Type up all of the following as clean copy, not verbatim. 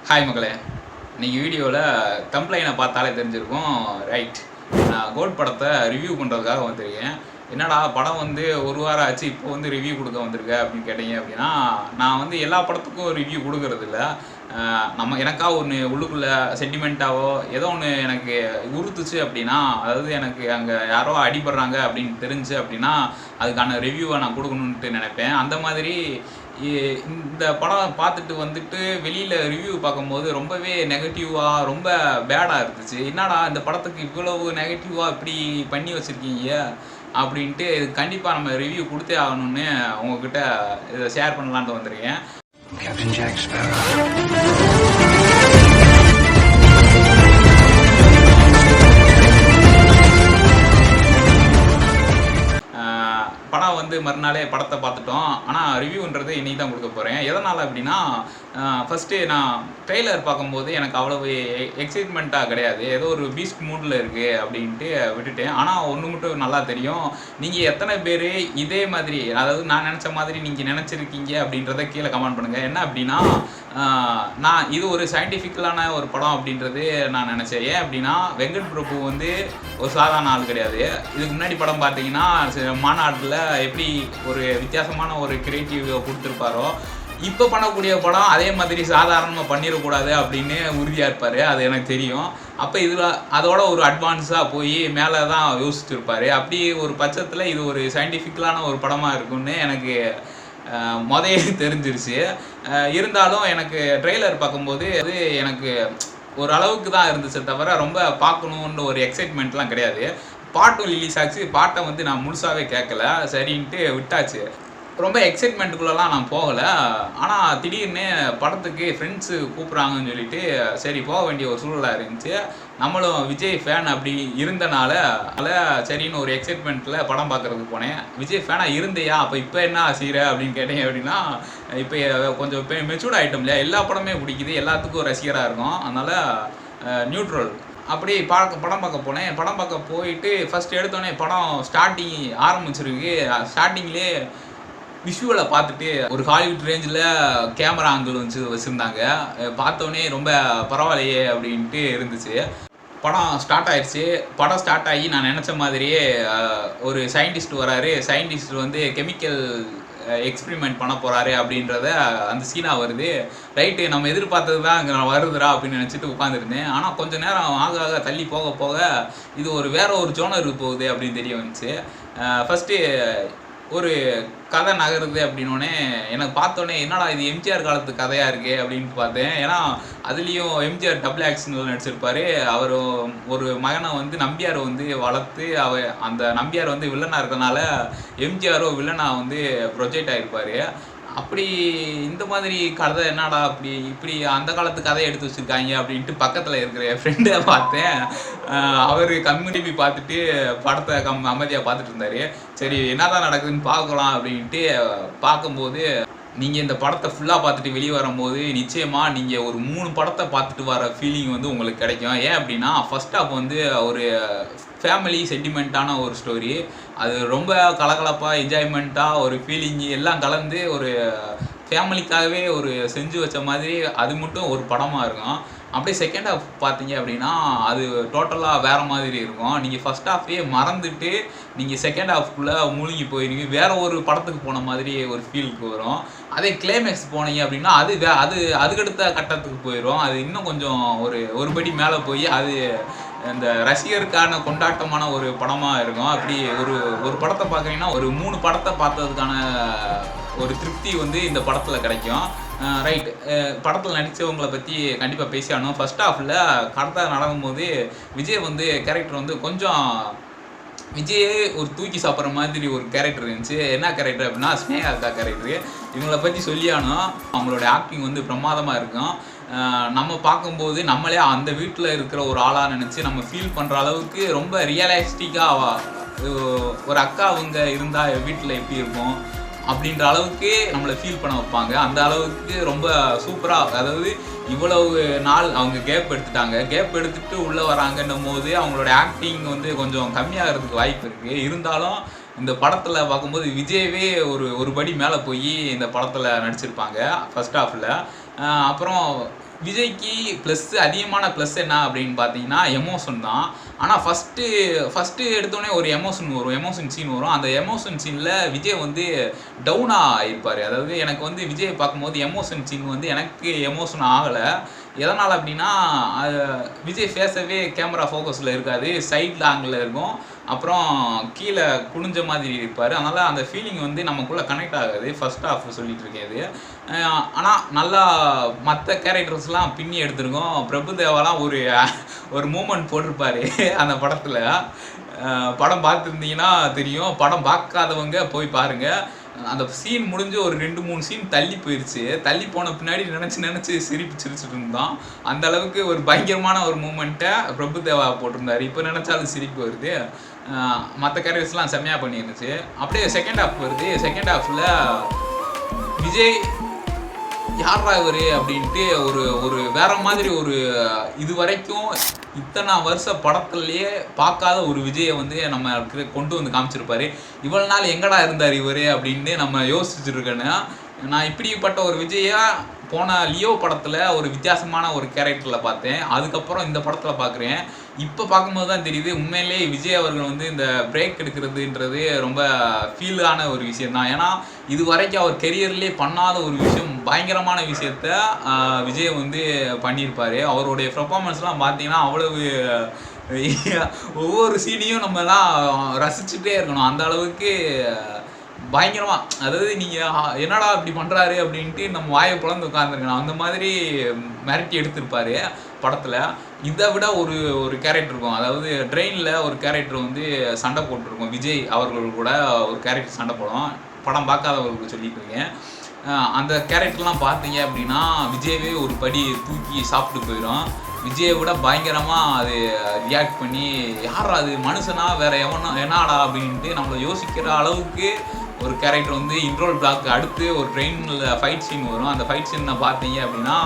Hi மகளே, இன்னைக்கு வீடியோவில் தம்ப்லைனை பார்த்தாலே தெரிஞ்சிருக்கும். ரைட், நான் கோட் படத்தை ரிவ்யூ பண்ணுறதுக்காக வந்திருக்கேன். என்னடா படம் வந்து ஒரு வாரம் ஆச்சு, இப்போ வந்து ரிவ்யூ கொடுக்க வந்திருக்க அப்படின்னு கேட்டீங்க அப்படின்னா, நான் வந்து எல்லா படத்துக்கும் ரிவ்யூ கொடுக்கறது இல்லை. எனக்கா ஒன்று உள்ளுக்குள்ளே சென்டிமெண்ட்டாவோ ஏதோ ஒன்று எனக்கு உறுத்துச்சு அப்படின்னா, அதாவது எனக்கு அங்கே யாரோ அடிபடுறாங்க அப்படின்னு தெரிஞ்சு அப்படின்னா அதுக்கான ரிவ்யூவை நான் கொடுக்கணுன்ட்டு நினைப்பேன். அந்த மாதிரி இந்த படம் பார்த்துட்டு வந்துட்டு வெளியில் ரிவ்யூ பார்க்கும்போது ரொம்பவே நெகட்டிவாக ரொம்ப பேடாக இருந்துச்சு. என்னடா இந்த படத்துக்கு இவ்வளவு நெகட்டிவாக இப்படி பண்ணி வச்சுருக்கீங்க அப்படின்ட்டு இது கண்டிப்பாக நம்ம ரிவ்யூ கொடுத்தே ஆகணும்னு உங்ககிட்ட இதை ஷேர் பண்ணலான்ட்டு வந்திருக்கேன். படம் வந்து மறுநாளே படத்தை பார்த்துட்டோம். ஆனால் ரிவ்யூன்றது இன்றைக்கி தான் கொடுக்க போகிறேன். எதனால் அப்படின்னா, ஃபஸ்ட்டு நான் ட்ரெய்லர் பார்க்கும்போது எனக்கு அவ்வளவு எக்ஸைட்மெண்ட்டாக கிடையாது. ஏதோ ஒரு பீஸ்ட் மூடில் இருக்குது அப்படின்ட்டு விட்டுட்டேன். ஆனால் ஒன்று மட்டும் நல்லா தெரியும், நீங்கள் எத்தனை பேர் இதே மாதிரி, அதாவது நான் நினச்ச மாதிரி நீங்கள் நினச்சிருக்கீங்க அப்படின்றத கீழே கமெண்ட் பண்ணுங்கள். என்ன அப்படின்னா, நான் இது ஒரு சயின்டிஃபிக்கலான ஒரு படம் அப்படின்றது நான் நினச்சேன். ஏன் அப்படின்னா, வெங்கட் பிரபு வந்து ஒரு சாதாரண ஆள் கிடையாது. இதுக்கு முன்னாடி படம் பார்த்தீங்கன்னா மாநாட்டில் எப்படி ஒரு வித்தியாசமான ஒரு கிரியேட்டிவ் கொடுத்துருப்பாரோ, இப்போ பண்ணக்கூடிய படம் அதே மாதிரி சாதாரணமாக பண்ணிடக்கூடாது அப்படின்னு உறுதியாக இருப்பார். அது எனக்கு தெரியும். அப்போ இதில் அதோட ஒரு அட்வான்ஸாக போய் மேலே தான் யோசிச்சுருப்பார். அப்படி ஒரு பட்சத்தில் இது ஒரு சயின்டிஃபிக்கலான ஒரு படமாக இருக்குன்னு எனக்கு முதல்ல தெரிஞ்சிருச்சு. இருந்தாலும் எனக்கு ட்ரெய்லர் பார்க்கும்போது அது எனக்கு ஒரு அளவுக்கு தான் இருந்துச்சு தவிர ரொம்ப பார்க்கணுன்ற ஒரு எக்ஸைட்மெண்ட்லாம் கிடையாது. பாட்டும் ரிலீஸ் ஆச்சு. பாட்டை வந்து நான் முழுசாகவே கேட்கல, சரின்ட்டு விட்டாச்சு. ரொம்ப எக்ஸைட்மெண்ட்டுக்குள்ளெலாம் நான் போகலை. ஆனால் திடீர்னு படத்துக்கு ஃப்ரெண்ட்ஸு கூப்பிட்றாங்கன்னு சொல்லிட்டு சரி போக வேண்டிய ஒரு சூழலாக இருந்துச்சு. நம்மளும் விஜய் ஃபேன் அப்படி இருந்தனால சரின்னு ஒரு எக்ஸைட்மெண்ட்டில் படம் பார்க்குறதுக்கு போனேன். விஜய் ஃபேனாக இருந்தையா, அப்போ இப்போ என்ன செய்கிற அப்படின்னு கேட்டீங்க அப்படின்னா, இப்போ கொஞ்சம் இப்போ மெச்சூர்ட் ஆகிட்டோம் இல்லையா, எல்லா படமே பிடிக்குது, எல்லாத்துக்கும் ரசிகராக இருக்கும். அதனால் நியூட்ரல் அப்படி படம் பார்க்க போனேன். படம் பார்க்க போயிட்டு ஃபஸ்ட் எடுத்தோடனே படம் ஸ்டார்டிங் ஆரம்பிச்சிருக்கு. ஸ்டார்டிங்லேயே விஷுவலை பார்த்துட்டு ஒரு ஹாலிவுட் ரேஞ்சில் கேமரா ஆங்கிள் வச்சுருந்தாங்க. பார்த்தோன்னே ரொம்ப பரவாயில்லையே அப்படின்ட்டு இருந்துச்சு. படம் ஸ்டார்ட் ஆயிடுச்சு. படம் ஸ்டார்ட் ஆகி நான் நினச்ச மாதிரியே ஒரு சயின்டிஸ்ட் வராரு. சயின்டிஸ்ட் வந்து கெமிக்கல் எக்ஸ்பிரிமெண்ட் பண்ண போகிறாரு அப்படின்றத அந்த சீனாக வருது. ரைட்டு, நம்ம எதிர்பார்த்தது தான் இங்கே வருதுரா அப்படின்னு நினச்சிட்டு உட்காந்துருந்தேன். ஆனால் கொஞ்சம் நேரம் ஆக தள்ளி போக போக இது ஒரு வேற ஒரு ஜோனர் போகுது அப்படின்னு தெரிய வந்துச்சு. ஃபஸ்ட்டு ஒரு கதை நகருது அப்படின்னோடனே எனக்கு பார்த்தோன்னே என்னடா இது எம்ஜிஆர் காலத்து கதையாக இருக்குது அப்படின்ட்டு பார்த்தேன். ஏன்னா அதுலேயும் எம்ஜிஆர் டபுள் ஆக்ஷனில் நடிச்சிருப்பார். அவர் ஒரு மகனை வந்து நம்பியார் வந்து வளர்த்து அந்த நம்பியார் வந்து வில்லனாக இருக்கனால எம்ஜிஆரோ வில்லனாக வந்து ப்ரொஜெக்ட் ஆகிருப்பார். அப்படி இந்த மாதிரி கதை என்னடா இப்படி அந்த காலத்து கதையை எடுத்து வச்சுருக்காங்க அப்படின்ட்டு பக்கத்தில் இருக்கிற என் ஃப்ரெண்டை பார்த்தேன். அவர் கம்யூனிட்டி பார்த்துட்டு படத்தை அமைதியாக பார்த்துட்டு இருந்தார். சரி என்னதான் நடக்குதுன்னு பார்க்கலாம் அப்படின்ட்டு பார்க்கும்போது, நீங்கள் இந்த படத்தை ஃபுல்லாக பார்த்துட்டு வெளியே வரும்போது நிச்சயமாக நீங்கள் ஒரு 3 படத்தை பார்த்துட்டு வர ஃபீலிங் வந்து உங்களுக்கு கிடைக்கும். ஏன் அப்படின்னா, ஃபஸ்ட் ஹாஃப் வந்து ஒரு ஃபேமிலி சென்டிமெண்ட்டான ஒரு ஸ்டோரி. அது ரொம்ப கலகலப்பாக என்ஜாய்மெண்ட்டாக ஒரு ஃபீலிங்கு எல்லாம் கலந்து ஒரு ஃபேமிலிக்காகவே ஒரு செஞ்சு வச்ச மாதிரி அது மட்டும் ஒரு படமாக இருக்கும். அப்படியே செகண்ட் ஹாஃப் பார்த்தீங்க அப்படின்னா அது டோட்டலாக வேறு மாதிரி இருக்கும். நீங்கள் ஃபஸ்ட் ஹாஃபே மறந்துட்டு நீங்கள் செகண்ட் ஹாஃப்குள்ளே மூழ்கி போயிருங்க, வேறு ஒரு படத்துக்கு போன மாதிரி ஒரு ஃபீலுக்கு வரும். அதே கிளைமேக்ஸ் போனீங்க அப்படின்னா அது அதுக்கடுத்த கட்டத்துக்கு போயிடும். அது இன்னும் கொஞ்சம் ஒரு படி மேலே போய் அது இந்த ரசிகருக்கான கொண்டாட்டமான ஒரு படமாக இருக்கும். அப்படி ஒரு படத்தை பார்க்குறீங்கன்னா ஒரு 3 படத்தை பார்த்ததுக்கான ஒரு திருப்தி வந்து இந்த படத்தில் கிடைக்கும். ரைட், படத்தில் நடித்தவங்களை பற்றி கண்டிப்பாக பேசியானோம். ஃபஸ்ட் ஹாஃபில் கதை நடக்கும்போது விஜய் வந்து கேரக்டர் வந்து கொஞ்சம் விஜயே ஒரு தூக்கி சாப்பிட்ற மாதிரி ஒரு கேரக்டர் இருந்துச்சு. என்ன கேரக்டர் அப்படின்னா, ஸ்னேகா அக்கா கேரக்டரு. இவங்களை பற்றி சொல்லியானோம். அவங்களோட ஆக்டிங் வந்து பிரமாதமாக இருக்கும். நம்ம பார்க்கும்போது நம்மளே அந்த வீட்டில் இருக்கிற ஒரு ஆளாக நினச்சி நம்ம ஃபீல் பண்ணுற அளவுக்கு ரொம்ப ரியலிஸ்டிக்காக ஒரு அக்கா அவங்க இருந்தால் வீட்டில் எப்படி இருக்கும் அப்படின்ற அளவுக்கு நம்மளை ஃபீல் பண்ண வைப்பாங்க. அந்த அளவுக்கு ரொம்ப சூப்பராக, அதாவது இவ்வளவு நாள் அவங்க கேப் எடுத்துட்டு உள்ளே வராங்கன்னும் போது அவங்களோட ஆக்டிங் வந்து கொஞ்சம் கம்மியாகிறதுக்கு வாய்ப்பு இருக்குது. இருந்தாலும் இந்த படத்தில் பார்க்கும்போது விஜயவே ஒரு படி மேலே போய் இந்த படத்தில் நடிச்சிருப்பாங்க ஃபர்ஸ்ட் ஹாஃபில். அப்புறம் விஜய்க்கு ப்ளஸ் அதிகமான ப்ளஸ் என்ன அப்படின்னு பார்த்தீங்கன்னா எமோஷன் தான். ஆனால் ஃபஸ்ட்டு எடுத்தோடனே ஒரு எமோஷன் சீன் வரும். அந்த எமோஷன் சீனில் விஜய் வந்து டவுனாக இருப்பார். அதாவது எனக்கு வந்து விஜயை பார்க்கும்போது எமோஷன் சீன் வந்து எனக்கு எமோஷன் ஆகலை. எதனால் அப்படின்னா விஜய் ஃபேஸவே கேமரா ஃபோக்கஸில் இருக்காது, சைடில் ஆங்கிளில் இருக்கும், அப்புறம் கீழே குனிஞ்ச மாதிரி இருப்பார். அதனால் அந்த ஃபீலிங் வந்து நமக்குள்ளே கனெக்ட் ஆகாது. ஃபர்ஸ்ட் ஹாஃப் சொல்லிட்டு இருக்கேன் இது. ஆனால் நல்லா மற்ற கேரக்டர்ஸ்லாம் பின்னி எடுத்திருக்கோம். பிரபுதேவாலாம் ஒரு மூமெண்ட் போட்டிருப்பாரு அந்த படத்தில். படம் பார்த்துருந்தீங்கன்னா தெரியும். படம் பார்க்காதவங்க போய் பாருங்கள். அந்த சீன் முடிஞ்சு ஒரு 2-3 சீன் தள்ளி போயிடுச்சு. தள்ளி போன பின்னாடி நினச்சி சிரிச்சுட்டு இருந்தோம். அந்த அளவுக்கு ஒரு பயங்கரமான ஒரு மூமெண்ட்டை பிரபுதேவா போட்டிருந்தாரு. இப்போ நினச்சாலும் சிரிப்பு வருது. மற்ற கேரக்டர்ஸ்லாம் செம்மையாக பண்ணியிருந்துச்சு. அப்படியே செகண்ட் ஹாஃப் வருது. செகண்ட் ஹாஃபில் விஜய் யாரா இவர் அப்படின்ட்டு ஒரு வேற மாதிரி இது வரைக்கும் இத்தனை வருஷ படத்துலயே பார்க்காத ஒரு விஜயை வந்து நம்ம கொண்டு வந்து காமிச்சிருப்பாரு. இவ்வளவு நாள் எங்கடா இருந்தார் இவர் அப்படின்னு நம்ம யோசிச்சுருக்கேன்னு. நான் இப்படிப்பட்ட ஒரு விஜயா போன லியோ படத்தில் ஒரு வித்தியாசமான ஒரு கேரக்டரில் பார்த்தேன். அதுக்கப்புறம் இந்த படத்தில் பார்க்குறேன். இப்போ பார்க்கும்போது தான் தெரியுது உண்மையிலே விஜய் அவர்கள் வந்து இந்த பிரேக் எடுக்கிறதுன்றது ரொம்ப ஃபீலான ஒரு விஷயம் தான். ஏன்னா இது வரைக்கும் அவர் கெரியர்லேயே பண்ணாத ஒரு விஷயம், பயங்கரமான விஷயத்த விஜய் வந்து பண்ணியிருப்பார். அவருடைய பெர்ஃபார்மன்ஸ்லாம் பார்த்தீங்கன்னா அவ்வளவு ஒவ்வொரு சீனையும் நம்மலாம் ரசிச்சுட்டே இருக்கணும். அந்த அளவுக்கு பயங்கரமா, அதாவது நீங்கள் என்னடா இப்படி பண்ணுறாரு அப்படின்ட்டு நம்ம வாயை பிளந்து உட்காந்துருக்கணும். அந்த மாதிரி மிரட்டி எடுத்திருப்பாரு படத்தில். இதை விட ஒரு கேரக்டர் இருக்கும். அதாவது ட்ரெயினில் ஒரு கேரக்டர் வந்து சண்டை போட்டிருக்கும். விஜய் அவர்கள் கூட ஒரு கேரக்டர் சண்டை போடும். படம் பார்க்காதவர்களுக்கு சொல்லிட்டு இருக்கேன். அந்த கேரக்டர்லாம் பார்த்தீங்க அப்படின்னா விஜயவே ஒரு படி தூக்கி சாப்பிட்டு போயிடும். விஜயை விட பயங்கரமாக அது ரியாக்ட் பண்ணி யாரா அது மனுஷனா வேற என்னடா அப்படின்ட்டு நம்மளை யோசிக்கிற அளவுக்கு ஒரு கேரக்டர் வந்து இன்ட்ரோல் பிளாக் அடுத்து ஒரு ட்ரெயினில் ஃபைட் சீன் வரும். அந்த ஃபைட் சீனை பார்த்தீங்க அப்படின்னா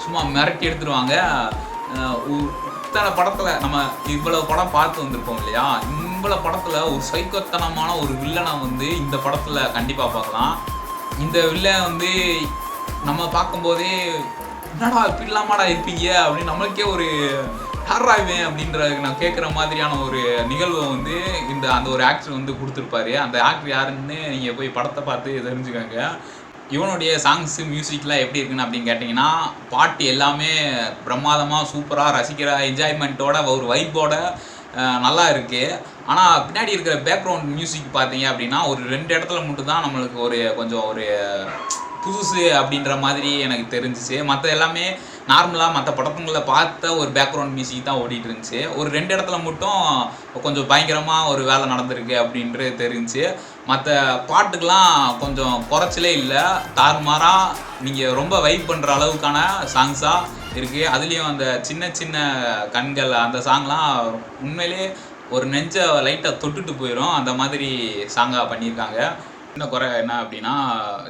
சும்மா மிரட்டி எடுத்துருவாங்க. இத்தனை படத்தில் நம்ம இவ்வளோ படம் பார்த்து வந்திருப்போம் இல்லையா, இவ்வளோ படத்தில் ஒரு சைக்கோத்தனமான ஒரு வில்லனை வந்து இந்த படத்தில் கண்டிப்பாக பார்க்கலாம். இந்த வில்லன் வந்து நம்ம பார்க்கும்போதே என்னடா இப்படி இல்லாமடா இருப்பீங்க அப்படின்னு நம்மளுக்கே ஒரு யாராய்வேன் அப்படின்ற நான் கேட்குற மாதிரியான ஒரு நிகழ்வை வந்து அந்த ஒரு ஆக்டர் வந்து கொடுத்துருப்பாரு. அந்த ஆக்டர் யாருன்னு நீங்கள் போய் படத்தை பார்த்து தெரிஞ்சுக்கோங்க. இவனுடைய சாங்ஸு மியூசிக்லாம் எப்படி இருக்குன்னு அப்படின்னு கேட்டிங்கன்னா பாட்டு எல்லாமே பிரமாதமாக சூப்பராக ரசிக்கிற என்ஜாய்மெண்ட்டோட ஒரு வைப்போட நல்லா இருக்குது. ஆனால் பின்னாடி இருக்கிற பேக்ரவுண்ட் மியூசிக் பார்த்தீங்க அப்படின்னா ஒரு 2 இடத்துல மட்டும்தான் நம்மளுக்கு கொஞ்சம் புதுசு அப்படின்ற மாதிரி எனக்கு தெரிஞ்சிச்சு. மற்ற எல்லாமே நார்மலாக மற்ற படத்துங்களில் பார்த்த ஒரு பேக்ரவுண்ட் மியூசிக் தான் ஓடிட்டு இருந்துச்சு. ஒரு 2 இடத்துல மட்டும் கொஞ்சம் பயங்கரமாக ஒரு வேலை நடந்திருக்கு அப்படின்றது தெரிஞ்சு. மற்ற பாட்டுக்கெலாம் கொஞ்சம் குறைச்சலே இல்லை, தாறுமாறாக நீங்கள் ரொம்ப வைப் பண்ணுற அளவுக்கான சாங்ஸாக இருக்குது. அதுலேயும் அந்த சின்ன சின்ன கண்கள் அந்த சாங்லாம் உண்மையிலே ஒரு நெஞ்சை லைட்டாக தொட்டுட்டு போயிடும். அந்த மாதிரி சாங்காக பண்ணியிருக்காங்க. இன்னும் குறை என்ன அப்படின்னா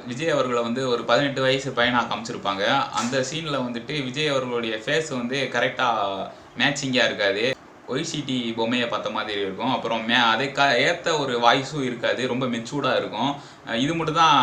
விஜய் அவர்களை வந்து ஒரு 18 வயசு பையனாக காமிச்சிருப்பாங்க. அந்த சீனில் வந்துட்டு விஜய் அவர்களுடைய ஃபேஸ் வந்து கரெக்டாக மேட்சிங்காக இருக்காது. ஒய்சிடி பொம்மையை பார்த்த மாதிரி இருக்கும். அப்புறம் அதுக்கு ஏற்ற ஒரு வாய்ஸும் இருக்காது, ரொம்ப மெச்சூர்டாக இருக்கும். இது மட்டும் தான்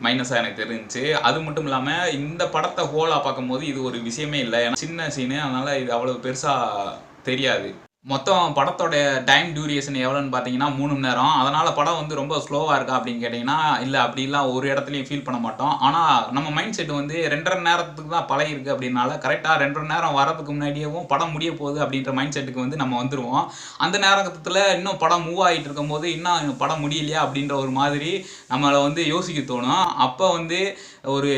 மைனஸாக எனக்கு தெரிஞ்சிச்சு. அது மட்டும் இல்லாமல் இந்த படத்தை ஹோலாக பார்க்கும்போது இது ஒரு விஷயமே இல்லை. ஏன்னா சின்ன சீனு, அதனால் இது அவ்வளோ பெருசாக தெரியாது. மொத்தம் படத்தோட டைம் டியூரேஷன் எவ்வளோன்னு பார்த்தீங்கன்னா 3 மணி நேரம். அதனால் படம் வந்து ரொம்ப ஸ்லோவாக இருக்கா அப்படின்னு கேட்டிங்கன்னா இல்லை, அப்படிலாம் ஒரு இடத்துலையும் ஃபீல் பண்ண மாட்டோம். ஆனால் நம்ம மைண்ட் செட் வந்து 2.5 நேரத்துக்கு தான் பழகிருக்கு. அப்படின்னால கரெக்டாக 2.5 நேரம் வரதுக்கு முன்னாடியேவும் படம் முடிய போகுது அப்படின்ற மைண்ட் செட்டுக்கு வந்து நம்ம வந்துடுவோம். அந்த நேரத்தில் இன்னும் படம் மூவ் ஆகிட்டு இருக்கும்போது இன்னும் படம் முடியலையா அப்படின்ற ஒரு மாதிரி நம்மளை வந்து யோசிக்க தோணும். அப்போ வந்து ஒரு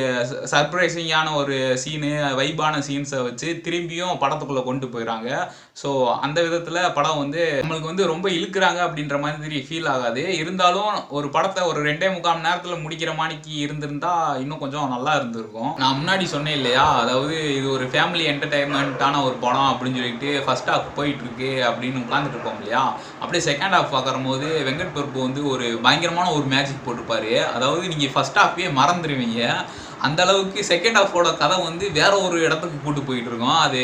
சர்ப்ரைசிங்கான ஒரு சீனு, வைபான சீன்ஸை வச்சு திரும்பியும் படத்துக்குள்ளே கொண்டு போயிடறாங்க. ஸோ அந்த விதத்தில் படம் வந்து நம்மளுக்கு வந்து ரொம்ப இழுக்கிறாங்க அப்படின்ற மாதிரி ஃபீல் ஆகாது. இருந்தாலும் ஒரு படத்தை ஒரு 2.25 மணி நேரத்தில் முடிக்கிற மாதிரிக்கு இருந்திருந்தா இன்னும் கொஞ்சம் நல்லா இருந்திருக்கும். நான் முன்னாடி சொன்னேன் இல்லையா, அதாவது இது ஒரு ஃபேமிலி என்டர்டைன்மெண்ட்டான ஒரு படம் அப்படின்னு சொல்லிட்டு ஃபர்ஸ்ட் ஹாஃப் போயிட்டுருக்கு அப்படின்னு உட்காந்துட்டு இருப்போம் இல்லையா. அப்படியே செகண்ட் ஹாஃப் பார்க்கும்போது வெங்கட் பிரபு வந்து ஒரு பயங்கரமான ஒரு மேஜிக் போட்டிருப்பாரு. அதாவது நீங்கள் ஃபர்ஸ்ட் ஹாஃபே மறந்துடுவீங்க. அந்த அளவுக்கு செகண்ட் ஹாஃபோட கதை வந்து வேற ஒரு இடத்துக்கு கூட்டு போயிட்டு இருக்கோம். அது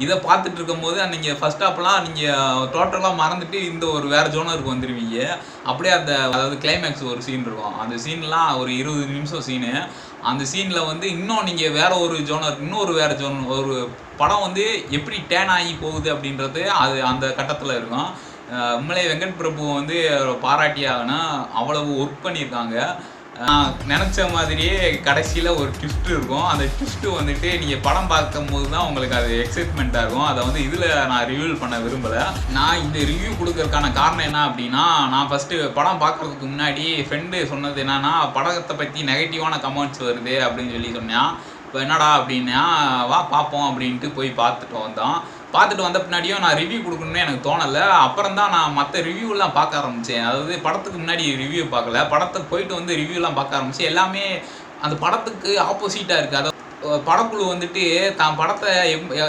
இதை பார்த்துட்டு இருக்கும்போது நீங்கள் ஃபர்ஸ்ட் ஹாஃப்லாம் நீங்கள் டோட்டலாக மறந்துட்டு இந்த ஒரு வேற ஜோனருக்கு வந்துடுவீங்க. அப்படியே அதாவது கிளைமேக்ஸ் ஒரு சீன் இருக்கும். அந்த சீன்லாம் ஒரு 20 நிமிஷம் சீனு. அந்த சீனில் வந்து இன்னும் நீங்கள் வேற ஒரு ஜோனர் வேற ஜோனர் ஒரு படம் வந்து எப்படி டேன் ஆகி போகுது அப்படின்றது அது அந்த கட்டத்தில் இருக்கும். உண்மையிலே வெங்கட் பிரபு வந்து பாராட்டியாகனா அவ்வளவு ஒர்க் பண்ணியிருக்காங்க. நினச்ச மாதிரியே கடைசியில் ஒரு ட்விஸ்ட் இருக்கும். அந்த ட்விஸ்ட்டு வந்துட்டு நீங்கள் படம் பார்க்கும்போது தான் உங்களுக்கு அது எக்ஸைட்மெண்ட்டாக இருக்கும். அதை வந்து இதில் நான் ரிவ்யூ பண்ண விரும்பலை. நான் இந்த ரிவ்யூ கொடுக்கறதுக்கான காரணம் என்ன அப்படின்னா, நான் ஃபஸ்ட்டு படம் பார்க்குறதுக்கு முன்னாடி ஃப்ரெண்டு சொன்னது என்னன்னா, படத்தை பற்றி நெகட்டிவான கமெண்ட்ஸ் வருது அப்படின்னு சொன்னேன். இப்போ என்னடா அப்படின்னா, வா பார்ப்போம் அப்படின்ட்டு போய் பார்த்துட்டு வந்தோம். பார்த்துட்டு வந்த பின்னாடியும் நான் ரிவ்யூ கொடுக்கணும்னு எனக்கு தோணலை. அப்புறம் தான் நான் மற்ற ரிவ்யூலாம் பார்க்க ஆரம்பித்தேன். அதாவது படத்துக்கு முன்னாடி ரிவ்யூ பார்க்கல, படத்துக்கு போயிட்டு வந்து ரிவ்யூலாம் பார்க்க ஆரம்பித்தேன். எல்லாமே அந்த படத்துக்கு ஆப்போசிட்டாக இருக்குது. அதாவது படக்குழு வந்துட்டு தான் படத்தை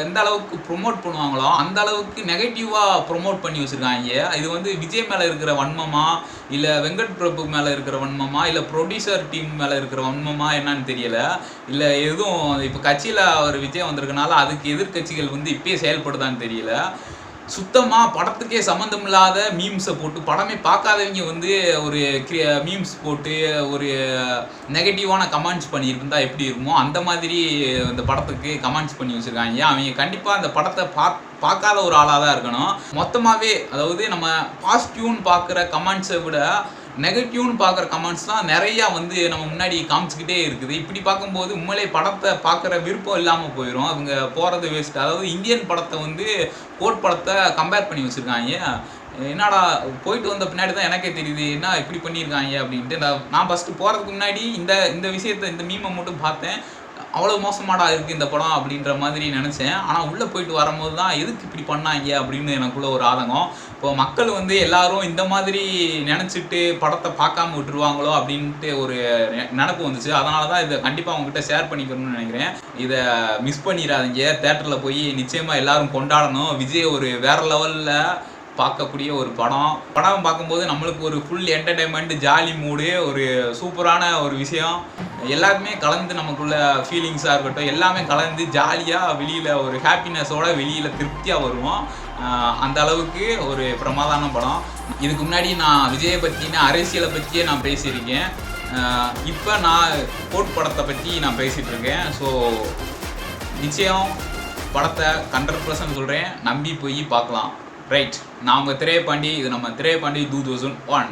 எந்த அளவுக்கு ப்ரொமோட் பண்ணுவாங்களோ அந்த அளவுக்கு நெகட்டிவாக ப்ரொமோட் பண்ணி வச்சுருக்காங்க. இது வந்து விஜய் மேலே இருக்கிற வன்மமா, இல்லை வெங்கட் பிரபு மேலே இருக்கிற வன்மமா, இல்லை ப்ரொடியூசர் டீம் மேலே இருக்கிற வன்மமா என்னன்னு தெரியலை. இல்லை எதுவும் இப்போ கட்சியில் ஒரு விஜய் வந்திருக்கனால அதுக்கு எதிர்கட்சிகள் வந்து இப்பயே செயல்படுதான்னு தெரியல. சுத்தமாக படத்துக்கே சம்மந்தம் இல்லாத மீம்ஸை போட்டு, படமே பார்க்காதவங்க வந்து ஒரு மீம்ஸ் போட்டு ஒரு நெகட்டிவான கமெண்ட்ஸ் பண்ணியிருந்தா எப்படி இருக்குமோ அந்த மாதிரி இந்த படத்துக்கு கமெண்ட்ஸ் பண்ணி வச்சுருக்காங்க. அவங்க கண்டிப்பாக அந்த படத்தை பார்க்காத ஒரு ஆளாக தான் இருக்கணும். மொத்தமாகவே அதாவது நம்ம பாசிட்டிவ்னு பார்க்குற கமெண்ட்ஸை விட நெகட்டிவ்னு பார்க்குற கமெண்ட்ஸ்லாம் நிறையா வந்து நம்ம முன்னாடி காமிச்சிக்கிட்டே இருக்குது. இப்படி பார்க்கும்போது உண்மையிலே படத்தை பார்க்குற விருப்பம் இல்லாமல் போயிடும். அவங்க போகிறது வேஸ்ட். அதாவது இந்தியன் படத்தை வந்து கோட் படத்தை கம்பேர் பண்ணி வச்சுருக்காங்க. என்னடா போயிட்டு வந்த பின்னாடி தான் எனக்கே தெரியுது என்ன இப்படி பண்ணியிருக்காங்க அப்படின்ட்டு. நான் ஃபஸ்ட்டு போகிறதுக்கு முன்னாடி இந்த விஷயத்தை இந்த மீமை மட்டும் பார்த்தேன். அவ்வளோ மோசமாடா இருக்குது இந்த படம் அப்படின்ற மாதிரி நினச்சேன். ஆனால் உள்ளே போயிட்டு வரும்போது தான் எதுக்கு இப்படி பண்ணாங்க அப்படின்னு எனக்குள்ள ஒரு ஆதங்கம். இப்போ மக்கள் வந்து எல்லாரும் இந்த மாதிரி நினச்சிட்டு படத்தை பார்க்காம விட்டுருவாங்களோ அப்படின்ட்டு ஒரு நினப்பு வந்துச்சு. அதனால தான் இதை கண்டிப்பாக அவங்ககிட்ட ஷேர் பண்ணிக்கணும்னு நினைக்கிறேன். இதை மிஸ் பண்ணிடாதீங்க. தேட்டரில் போய் நிச்சயமாக எல்லாரும் கொண்டாடணும். விஜய் ஒரு வேறு லெவலில் பார்க்கக்கூடிய ஒரு படம் பார்க்கும்போது நம்மளுக்கு ஒரு ஃபுல் என்டர்டைன்மெண்ட், ஜாலி மூடு, ஒரு சூப்பரான ஒரு விஷயம் எல்லாருமே கலந்து நமக்குள்ள ஃபீலிங்ஸாக இருக்கட்டும் எல்லாமே கலந்து ஜாலியாக வெளியில் ஒரு ஹாப்பினஸோட வெளியில் திருப்தியாக வருவோம். அந்த அளவுக்கு ஒரு பிரமாதான படம். இதுக்கு முன்னாடி நான் விஜயை பற்றின அரசியலை பற்றியே நான் பேசியிருக்கேன். இப்போ நான் கோட் படத்தை பற்றி நான் பேசிகிட்டு இருக்கேன். ஸோ நிச்சயம் படத்தை 100% சொல்கிறேன், நம்பி போய் பார்க்கலாம். ரைட், நான் உங்கள் திரையபாண்டி. இது நம்ம திரையபாண்டி 2001.